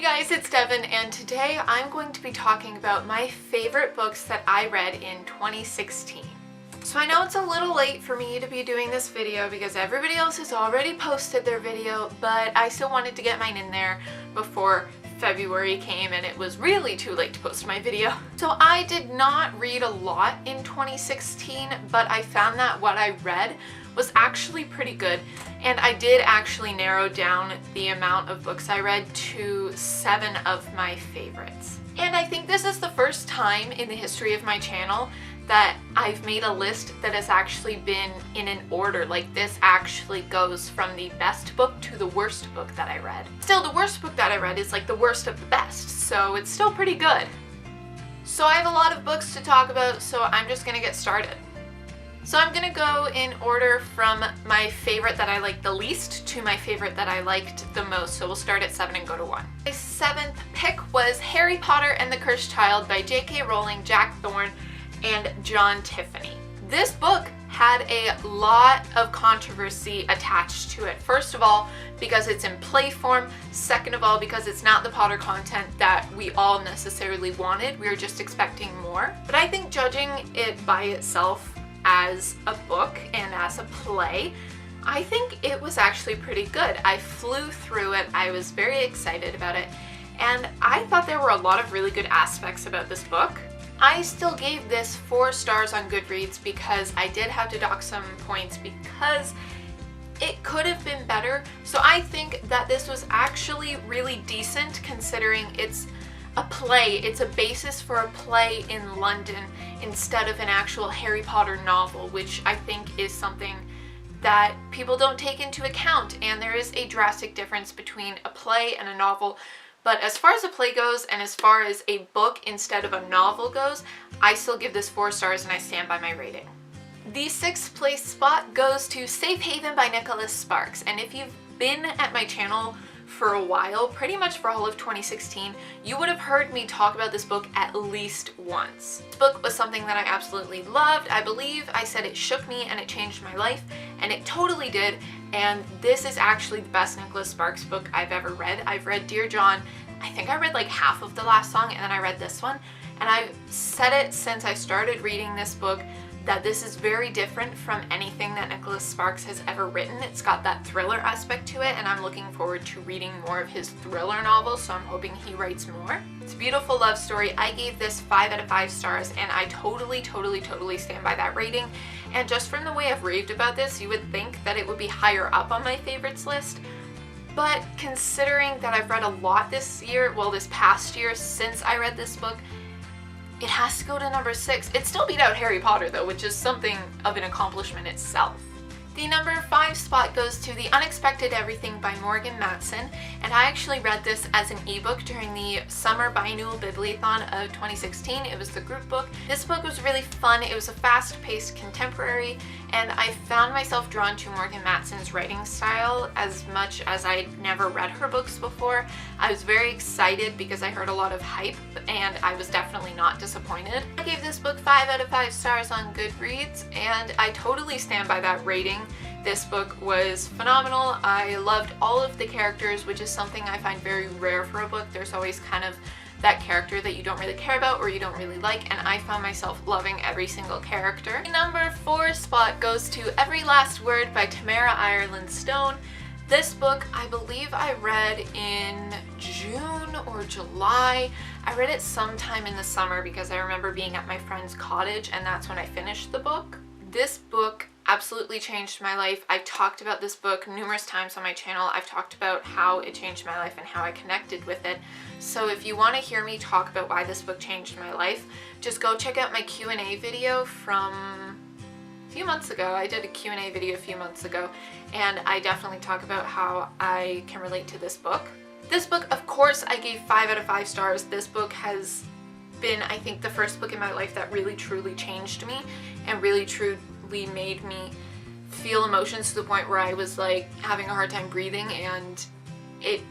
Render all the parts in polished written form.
guys, it's Devin, and today I'm going to be talking about my favorite books that I read in 2016. So I know it's a little late for me to be doing this video because everybody else has already posted their video, but I still wanted to get mine in there before February came and it was really too late to post my video. So I did not read a lot in 2016, but I found that what I read was actually pretty good, and I did actually narrow down the amount of books I read to 7 of my favorites. And I think this is the first time in the history of my channel that I've made a list that has actually been in an order. Like, this actually goes from the best book to the worst book that I read. Still, the worst book that I read is like the worst of the best, so it's still pretty good. So I have a lot of books to talk about, so I'm just gonna get started. So I'm gonna go in order from my favorite that I liked the least to my favorite that I liked the most. So we'll start at 7 and go to 1. My 7th pick was Harry Potter and the Cursed Child by J.K. Rowling, Jack Thorne, and John Tiffany. This book had a lot of controversy attached to it. First of all, because it's in play form. Second of all, because it's not the Potter content that we all necessarily wanted. We were just expecting more. But I think judging it by itself as a book and as a play, I think it was actually pretty good. I flew through it, I was very excited about it, and I thought there were a lot of really good aspects about this book. I still gave this 4 stars on Goodreads because I did have to dock some points because it could have been better. So I think that this was actually really decent considering it's a play. It's a basis for a play in London instead of an actual Harry Potter novel, which I think is something that people don't take into account, and there is a drastic difference between a play and a novel. But as far as a play goes and as far as a book instead of a novel goes, I still give this 4 stars and I stand by my rating. The 6th place spot goes to Safe Haven by Nicholas Sparks, and if you've been at my channel for a while, pretty much for all of 2016, you would have heard me talk about this book at least once. This book was something that I absolutely loved. I believe I said it shook me and it changed my life, and it totally did, and this is actually the best Nicholas Sparks book I've ever read. I've read Dear John. I think I read like half of the last song, and then I read this one, and I've said it since I started reading this book that this is very different from anything that Nicholas Sparks has ever written. It's got that thriller aspect to it, and I'm looking forward to reading more of his thriller novels, so I'm hoping he writes more. It's a beautiful love story. I gave this 5 out of 5 stars, and I totally stand by that rating. And just from the way I've raved about this, you would think that it would be higher up on my favorites list. But considering that I've read a lot this year, well, this past year since I read this book, it has to go to number 6. It still beat out Harry Potter though, which is something of an accomplishment itself. The number 5 spot goes to The Unexpected Everything by Morgan Matson, and I actually read this as an ebook during the Summer Biannual Bibliothon of 2016. It was the group book. This book was really fun. It was a fast-paced contemporary, and I found myself drawn to Morgan Matson's writing style as much as I'd never read her books before. I was very excited because I heard a lot of hype, and I was definitely not disappointed. I gave this book 5 out of 5 stars on Goodreads, and I totally stand by that rating. This book was phenomenal. I loved all of the characters, which is something I find very rare for a book. There's always kind of that character that you don't really care about or you don't really like, and I found myself loving every single character. The number 4 spot goes to Every Last Word by Tamara Ireland Stone. This book, I believe I read in June or July. I read it sometime in the summer because I remember being at my friend's cottage, and that's when I finished the book. This book absolutely changed my life. I've talked about this book numerous times on my channel. I've talked about how it changed my life and how I connected with it. So if you want to hear me talk about why this book changed my life, just go check out my Q&A video from a few months ago. I did a Q&A video a few months ago, and I definitely talk about how I can relate to this book. This book, of course, I gave 5 out of 5 stars. This book has been, I think, the first book in my life that really truly changed me and really truly made me feel emotions to the point where I was like having a hard time breathing, and it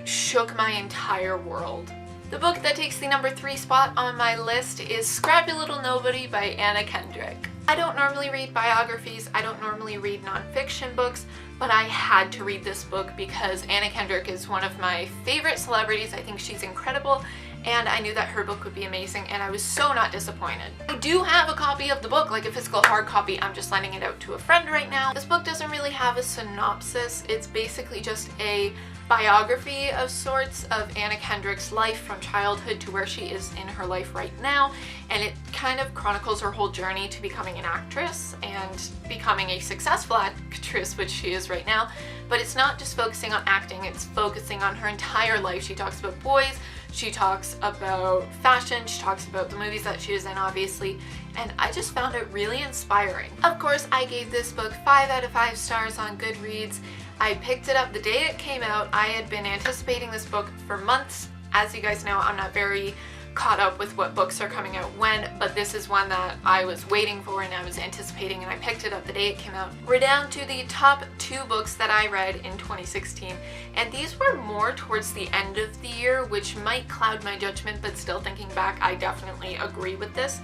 shook my entire world. The book that takes the number 3 spot on my list is Scrappy Little Nobody by Anna Kendrick. I don't normally read biographies, I don't normally read nonfiction books, but I had to read this book because Anna Kendrick is one of my favorite celebrities. I think she's incredible, and I knew that her book would be amazing, and I was so not disappointed. I do have a copy of the book, like a physical hard copy. I'm just lending it out to a friend right now. This book doesn't really have a synopsis. It's basically just a biography of sorts of Anna Kendrick's life from childhood to where she is in her life right now, and it kind of chronicles her whole journey to becoming an actress and becoming a successful actress, which she is right now. But it's not just focusing on acting, it's focusing on her entire life. She talks about boys, she talks about fashion, she talks about the movies that she was in, obviously, and I just found it really inspiring. Of course, I gave this book 5 out of 5 stars on Goodreads. I picked it up the day it came out. I had been anticipating this book for months. As you guys know, I'm not very caught up with what books are coming out when, but this is one that I was waiting for and I was anticipating, and I picked it up the day it came out. We're down to the top 2 books that I read in 2016, and these were more towards the end of the year, which might cloud my judgment, but still thinking back, I definitely agree with this.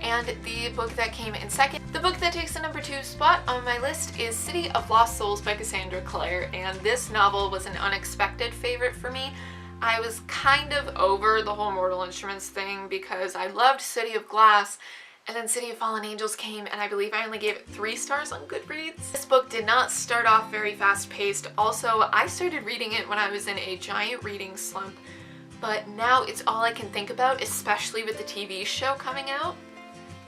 And the book that came in second, the book that takes the number 2 spot on my list, is City of Lost Souls by Cassandra Clare, and this novel was an unexpected favorite for me. I was kind of over the whole Mortal Instruments thing because I loved City of Glass, and then City of Fallen Angels came, and I believe I only gave it 3 stars on Goodreads. This book did not start off very fast-paced. Also, I started reading it when I was in a giant reading slump, but now it's all I can think about, especially with the TV show coming out.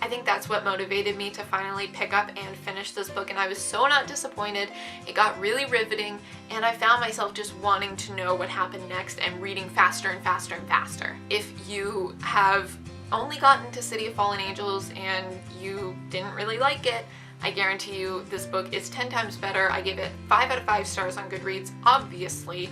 I think that's what motivated me to finally pick up and finish this book, and I was so not disappointed. It got really riveting, and I found myself just wanting to know what happened next and reading faster and faster and faster. If you have only gotten to City of Fallen Angels and you didn't really like it, I guarantee you this book is 10 times better. I gave it 5 out of 5 stars on Goodreads, obviously.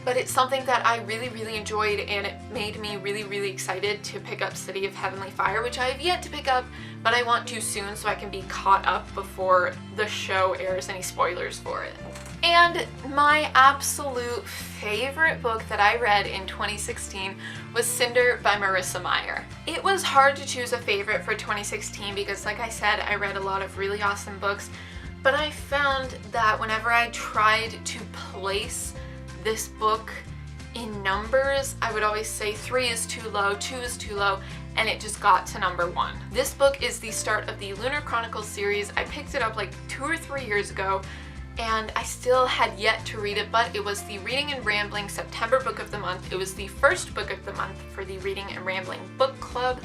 But it's something that I really, really enjoyed, and it made me really, really excited to pick up City of Heavenly Fire, which I have yet to pick up, but I want to soon so I can be caught up before the show airs any spoilers for it. And my absolute favorite book that I read in 2016 was Cinder by Marissa Meyer. It was hard to choose a favorite for 2016 because, like I said, I read a lot of really awesome books, but I found that whenever I tried to place this book in numbers, I would always say 3 is too low, 2 is too low, and it just got to number 1. This book is the start of the Lunar Chronicles series. I picked it up like 2 or 3 years ago, and I still had yet to read it, but it was the Reading and Rambling September book of the month. It was the first book of the month for the Reading and Rambling book club.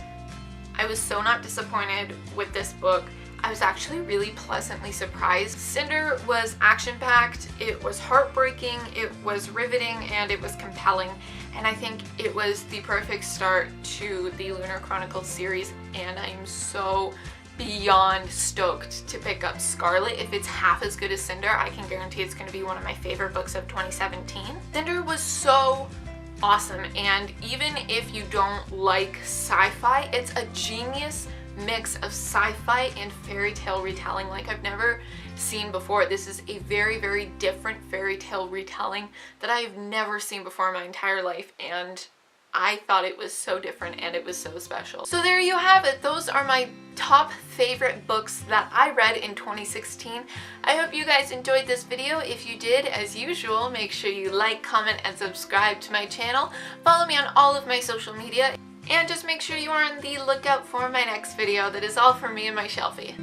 I was so not disappointed with this book. I was actually really pleasantly surprised. Cinder was action-packed, it was heartbreaking, it was riveting, and it was compelling. And I think it was the perfect start to the Lunar Chronicles series, and I'm so beyond stoked to pick up Scarlet. If it's half as good as Cinder, I can guarantee it's going to be one of my favorite books of 2017. Cinder was so awesome, and even if you don't like sci-fi, it's a genius mix of sci-fi and fairy tale retelling like I've never seen before. This is a very, very different fairy tale retelling that I have never seen before in my entire life, and I thought it was so different and it was so special. So there you have it. Those are my top favorite books that I read in 2016. I hope you guys enjoyed this video. If you did, as usual, make sure you like, comment, and subscribe to my channel. Follow me on all of my social media. And just make sure you are on the lookout for my next video. That is all from me and my shelfie.